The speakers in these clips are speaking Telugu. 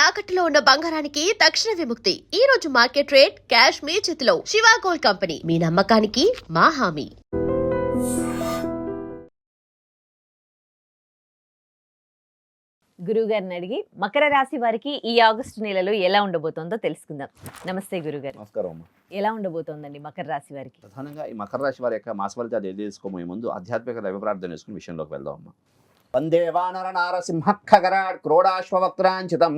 తాకట్టులో ఉన్న బంగారానికి తక్షణ విముక్తి. ఈ రోజు మార్కెట్ రేట్ క్యాష్ మీ చేతిలో. శివ గోల్డ్ కంపెనీ, మీ నమ్మకానికి మా హామీ. గురుగారిని అడిగి మకర రాశి వారికి ఈ ఆగస్టు నెలలో ఎలా ఉండబోతోందో తెలుసుకుందాం. నమస్తే గురుగారు. నమస్కారం అమ్మ. ఎలా ఉండబోతోందండి మకర రాశి వారికి? ప్రధానంగా ఈ మకర రాశి వారి యొక్క మాస ఫలితాలు తెలుసుకోబోయే ముందు ఆధ్యాత్మిక దైవ ప్రార్థన చేసుకుని విషయంలోకి వెళ్దాం అమ్మ. వందే వానర నారసింహ ఖగరాట్ క్రోడాశ్వవక్త్రాంచితం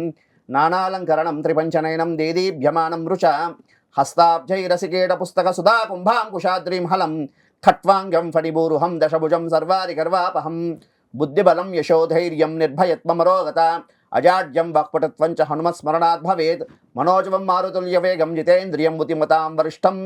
నానాలంకరణం త్రిపంచనయనం దేదీభ్యమానం రుచ హస్తాబ్జైరసికేట పుస్తక సుధా కుంభాం కుశాద్రీం హలం ఖట్వాంగం ఫణిభూరుహం దశభుజం సర్వారి గర్వాపహం బుద్ధిబలం యశోధైర్యం నిర్భయత్వమరోగత అజాడ్యం వాక్పటత్వం చ హనుమత్స్మరణాత్ భవేత్ మనోజవం మారుతుల్యవేగం జితేంద్రియం బుద్ధిమతాం వరిష్టం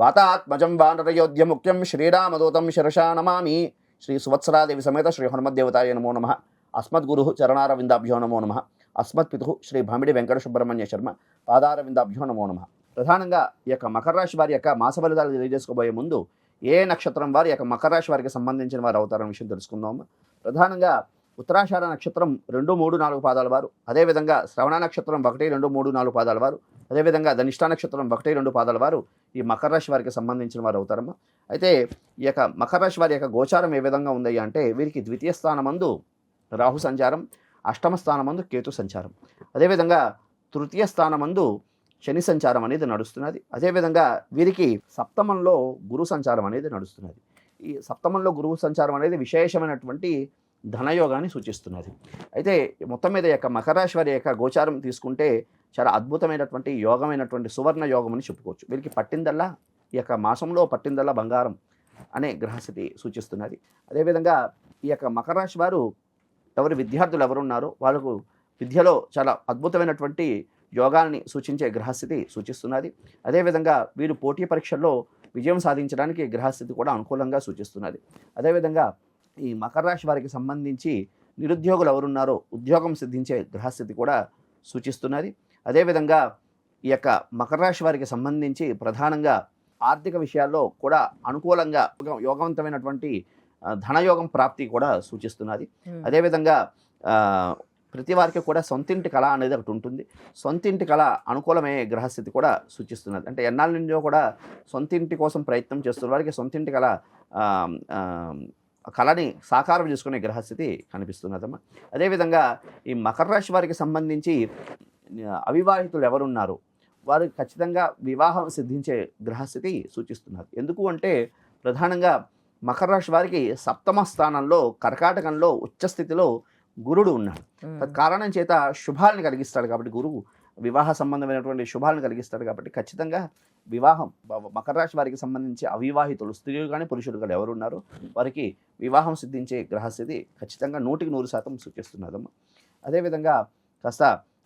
వాతాత్మజం వానరయోధ్యముఖ్యం శ్రీరామదూతం శిరసా నమామి. శ్రీ సువత్సరాదేవి సమేత శ్రీ హనుమద్దేవతాయ నమో నమః. అస్మద్గురు చరణారవిందాభ్యో నమో నమః. అస్మత్పితు శ్రీ భామిడి వెంకట సుబ్రహ్మణ్య శర్మ పాదారవిందాభ్యో నమో నమః. ప్రధానంగా ఈ యొక్క మకర రాశి వారి యొక్క మాస ఫలితాలు తెలియజేసుకోబోయే ముందు ఏ నక్షత్రం వారి యొక్క మకర రాశి వారికి సంబంధించిన వారు అవుతారన్న విషయం తెలుసుకుందాము. ప్రధానంగా ఉత్తరాషాఢ నక్షత్రం 2, 3, 4 పాదాల వారు, అదేవిధంగా శ్రవణ నక్షత్రం 1, 2, 3, 4 పాదాల వారు, అదేవిధంగా ధనిష్ఠ నక్షత్రం 1, 2 పాదాల వారు ఈ మకర రాశి వారికి సంబంధించిన వారు అవుతారమ్మా. అయితే ఈ యొక్క మకర రాశి వారి యొక్క గోచారం ఏ విధంగా ఉంది అంటే వీరికి ద్వితీయ స్థానమందు రాహు సంచారం, అష్టమ స్థానమందు కేతు సంచారం, అదేవిధంగా తృతీయ స్థానమందు శని సంచారం అనేది నడుస్తున్నది. అదేవిధంగా వీరికి సప్తమంలో గురు సంచారం అనేది నడుస్తున్నది. ఈ సప్తమంలో గురువు సంచారం అనేది విశేషమైనటువంటి ధనయోగాన్ని సూచిస్తున్నది. అయితే మొత్తం మీద యొక్క మకర రాశి వారి యొక్క గోచారం తీసుకుంటే చాలా అద్భుతమైనటువంటి యోగమైనటువంటి సువర్ణ యోగం అని చెప్పుకోవచ్చు. వీరికి పట్టిందల్లా ఈ యొక్క మాసంలో పట్టిందల్లా బంగారం అనే గ్రహస్థితి సూచిస్తున్నది. అదేవిధంగా ఈ యొక్క మకర రాశి వారు విద్యార్థులు ఎవరున్నారో వాళ్ళకు విద్యలో చాలా అద్భుతమైనటువంటి యోగాన్ని సూచించే గ్రహస్థితి సూచిస్తున్నది. అదేవిధంగా వీరు పోటీ పరీక్షల్లో విజయం సాధించడానికి గ్రహస్థితి కూడా అనుకూలంగా సూచిస్తున్నది. అదేవిధంగా ఈ మకర రాశి వారికి సంబంధించి నిరుద్యోగులు ఎవరున్నారో ఉద్యోగం సిద్ధించే గ్రహస్థితి కూడా సూచిస్తున్నది. అదేవిధంగా ఈ యొక్క మకర రాశి వారికి సంబంధించి ప్రధానంగా ఆర్థిక విషయాల్లో కూడా అనుకూలంగా యోగవంతమైనటువంటి ధనయోగం ప్రాప్తి కూడా సూచిస్తున్నది. అదేవిధంగా ప్రతి వారికి కూడా సొంతింటి కళ అనేది ఒకటి ఉంటుంది. సొంతింటి కళ అనుకూలమయ్యే గ్రహస్థితి కూడా సూచిస్తున్నది. అంటే ఎన్నాళ్ళ నుంచో కూడా సొంతింటి కోసం ప్రయత్నం చేస్తున్న వారికి సొంతింటి కళని సాకారం చేసుకునే గ్రహస్థితి కనిపిస్తున్నదమ్మా. అదేవిధంగా ఈ మకర రాశి వారికి సంబంధించి అవివాహితులు ఎవరున్నారో వారు ఖచ్చితంగా వివాహం సిద్ధించే గ్రహస్థితి సూచిస్తున్నారు. ఎందుకు అంటే ప్రధానంగా మకర రాశి వారికి సప్తమ స్థానంలో కర్కాటకంలో ఉచ్చస్థితిలో గురుడు ఉన్నాడు. కారణం చేత శుభాలను కలిగిస్తాడు కాబట్టి గురువు వివాహ సంబంధమైనటువంటి శుభాలను కలిగిస్తాడు కాబట్టి ఖచ్చితంగా వివాహం మకర రాశి వారికి సంబంధించి అవివాహితులు స్త్రీలు కానీ పురుషులు కానీ ఎవరున్నారో వారికి వివాహం సిద్ధించే గ్రహస్థితి ఖచ్చితంగా 100% సూచిస్తున్నదమ్మా. అదేవిధంగా కాస్త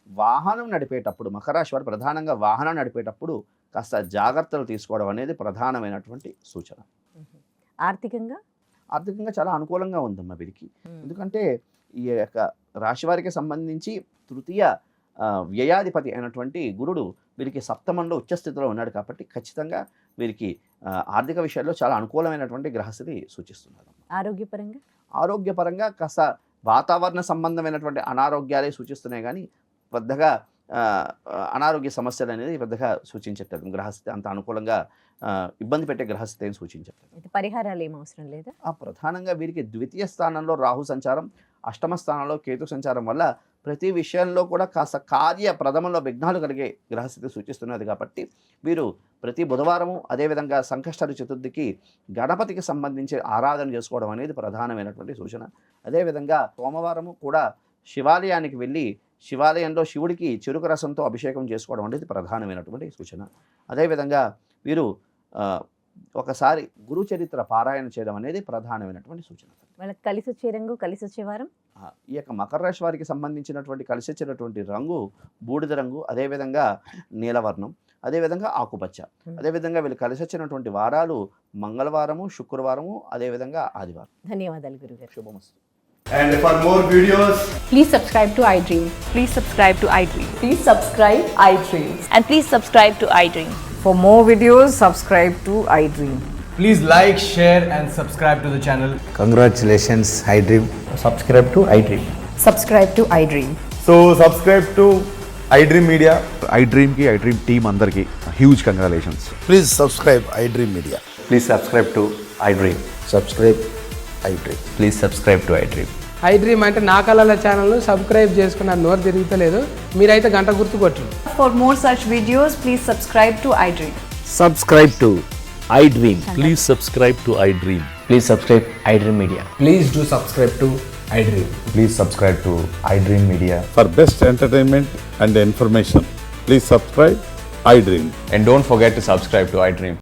వాహనం నడిపేటప్పుడు మకర రాశి వారు ప్రధానంగా వాహనం నడిపేటప్పుడు కాస్త జాగ్రత్తలు తీసుకోవడం అనేది ప్రధానమైనటువంటి సూచన. ఆర్థికంగా చాలా అనుకూలంగా ఉందమ్మా వీరికి. ఎందుకంటే ఈ యొక్క రాశి వారికి సంబంధించి తృతీయ వ్యయాధిపతి అయినటువంటి గురుడు వీరికి సప్తమంలో ఉచ్చస్థితిలో ఉన్నాడు కాబట్టి ఖచ్చితంగా వీరికి ఆర్థిక విషయాల్లో చాలా అనుకూలమైనటువంటి గ్రహస్థితి సూచిస్తున్నారు. ఆరోగ్యపరంగా కాస్త వాతావరణ సంబంధమైనటువంటి అనారోగ్యాలే సూచిస్తున్నాయి కానీ పెద్దగా అనారోగ్య సమస్యలు అనేది పెద్దగా సూచించట్లేదు. గ్రహస్థితి అంత అనుకూలంగా ఇబ్బంది పెట్టే గ్రహస్థితి అని సూచించట్లేదు. పరిహారాలు ఏం అవసరం లేదా? ప్రధానంగా వీరికి ద్వితీయ స్థానంలో రాహు సంచారం, అష్టమ స్థానంలో కేతు సంచారం వల్ల ప్రతి విషయంలో కూడా కాస్త కార్యప్రథమంలో విఘ్నాలు కలిగే గ్రహస్థితి సూచిస్తున్నది కాబట్టి వీరు ప్రతి బుధవారము అదేవిధంగా సంకష్టహర చతుర్థికి గణపతికి సంబంధించి ఆరాధన చేసుకోవడం అనేది ప్రధానమైనటువంటి సూచన. అదేవిధంగా సోమవారము కూడా శివాలయానికి వెళ్ళి శివాలయంలో శివుడికి చెరుకు రసంతో అభిషేకం చేసుకోవడం అనేది ప్రధానమైనటువంటి సూచన. అదేవిధంగా వీరు ఒకసారి గురు చరిత్ర పారాయణ చేయడం అనేది ప్రధానమైనటువంటి సూచన. వాళ్ళకి కలిసి వచ్చే రంగు, కలిసి వచ్చే వారం ఈ యొక్క మకర రాశి వారికి సంబంధించినటువంటి కలిసి వచ్చేటటువంటి రంగు బూడిద రంగు, అదేవిధంగా నీలవర్ణం, అదేవిధంగా ఆకుపచ్చ. అదేవిధంగా వీళ్ళు కలిసి వచ్చినటువంటి వారాలు మంగళవారము, శుక్రవారము, అదేవిధంగా ఆదివారం. ధన్యవాదాలు గురుగారు. శుభమస్తు. And for more videos, please subscribe to iDream. Please subscribe to iDream. Please subscribe iDream. And please subscribe to iDream. For more videos, subscribe to iDream. please like, share and subscribe to the channel. Congratulations, iDream. Subscribe to iDream. Subscribe to iDream. So subscribe to iDream Media. IDream team అందరికీ huge congratulations. Please subscribe iDream Media. Please subscribe to iDream. Subscribe iDream. Please subscribe to iDream. I dream అంటే నా కళల ఛానల్ను సబ్స్క్రైబ్ చేసుకున్న నోరు తిరుగుతలేదు, మీరైతే గంట గుర్తు కొట్టండి. For more such videos, please subscribe to iDream. Subscribe to iDream. Please subscribe to iDream. Please subscribe iDream Media. Please do subscribe to iDream. Please subscribe to I dream media. For best entertainment and information, please subscribe iDream. And don't forget to subscribe to iDream.